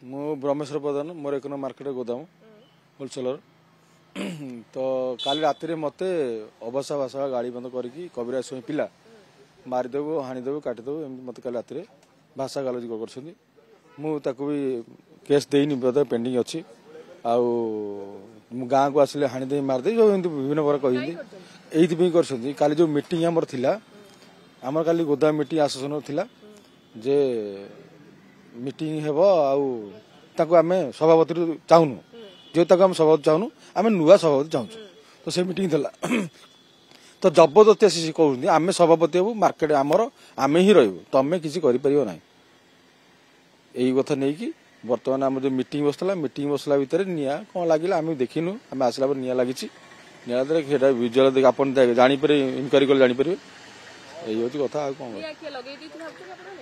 मु ब्रह्मेश्वर प्रधान मोर 1 number market गोदाम wholesaler. तो काली रात मत अबसा भाषा गाड़ी बंद करके कबिराज स्वाई पिला मारिदेव हाणीदेव काटिदेव एमती मत काली रात भाषा गालोज कर भी केस देनी पेंडिंग अच्छी आउ गाँ को आसिले हाणीदे मारिदे विभिन्न प्रकार कही कर काली जो मीटिंग आमर थिला आमर काली गोदाम मीटिंग आसोसन थिला जे मीटिंग हेबो आउ ताको आमे सभापति चाहूनु जो ताको आम सभापति चाहूनु आमे नुआ सभापति चाहूँ तो से मीटिंग थिला तो जबरदस्ती आसी कहते आमे सभापति हेबु मार्केट आमर आमे ही रहबु तमे किसी करि परियो नै एई कथा नै कि वर्तमान आम जो मीटिंग बसला भितर निया कौन लगिला आम देखिनु आम आसला पर निया लगी निया विजुअल देख आप जापर इनक्वारी कले जापर यही हूँ कथा आ कौन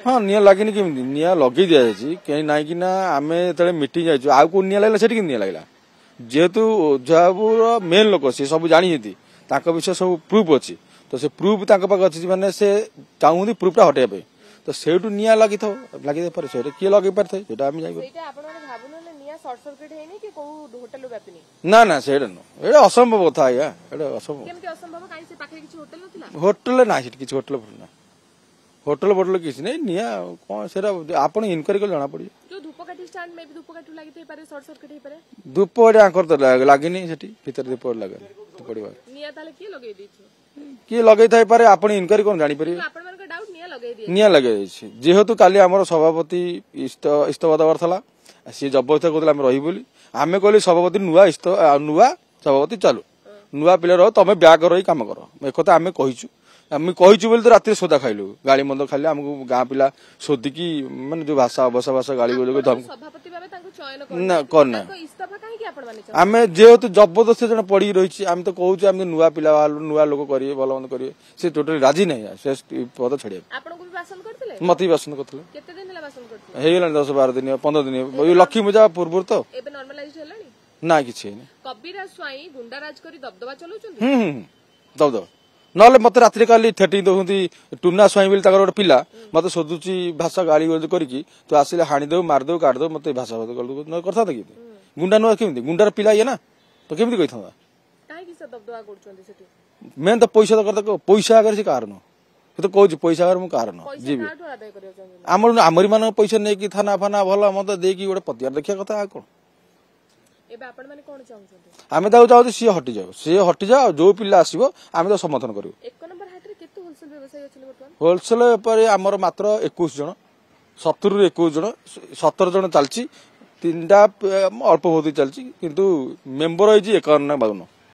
हाँ निया लगे केमी निया लगे दि जाए कहीं ना कि आम जो मीटिंग जाइए आउ कौ निया लगे से निया लगे जेहेतु ओझाबुर मेन लोक सी सब जानी विषय सब प्रूफ अच्छी तो से प्रूफ पाखे अच्छी मानने से चाहूँ प्रूफटा हटाइबा तो सेठू निया लगी लगे किए लगे पारे ना ना से असंभव कथा आज्ञा होटेल ना किसी होटेल ना होटेल बोटल किसी नहीं निया कौन से आप इनक्वारी कले जना पड़े धूपकाठी आंकर तो लगे भीतर धूप लगे किए लगे थाईपे आप इनक्वारी कौन जापर निया लगे जेहेतु काली आम सभापति इस्तफा दबार था सी जबरदस्ती कहते रही बोली आम कहली सभापति नुआ सभापति चालू नुआ पिला रह तमें ब्याग रही कम कर एक आम कहीचु आम कहीचु बोली तो रात सोदा खाइलु गाड़ी मंद खाली आमको गाँ पिला सोदिकी माने जो भाषा अबसा भाषा गाड़ी ना करना आम जेहेतु जबरदस्ती जन पड़ी रही आम तो कहूँ आम नुआ पिला नुआ लोक करेंगे भल मंद करेंगे से टोटली राजी नहीं से पद छाड़िया मत भी बासन करते 10-12 दिन 15 दिन लक्ष्मी पूजा पूर्व तो ना कि दबदबा ना मत रात काली थेटी दौंती टूना स्वाई बोली गोटे पिला मत सोधुची भाषा गाड़ी गोज करके तो आसिले हाणीदेव मारिदेव काटिदेव मत भाषा करता कि गुंडा नुआ केमी गुंडार पिला ये ना तो केमी कही था मेन तो पैसा तो करता पैसा आगे से कारण तो कहूँ पैसा आगे मुझे कारण जी आमरी मान पैसा नहीं कि थाना फाना भल मत देकी गोटे पतियार देखा कथा कौन आम चाहूँ सी हटि जाओ जो पिला आसो आम तो समर्थन करूँ होलसेल आमर मात्र 21 जन 70-21 जन 17 जन चलती 3टा अल्प बहुत चलती किंतु मेंबर है 51-52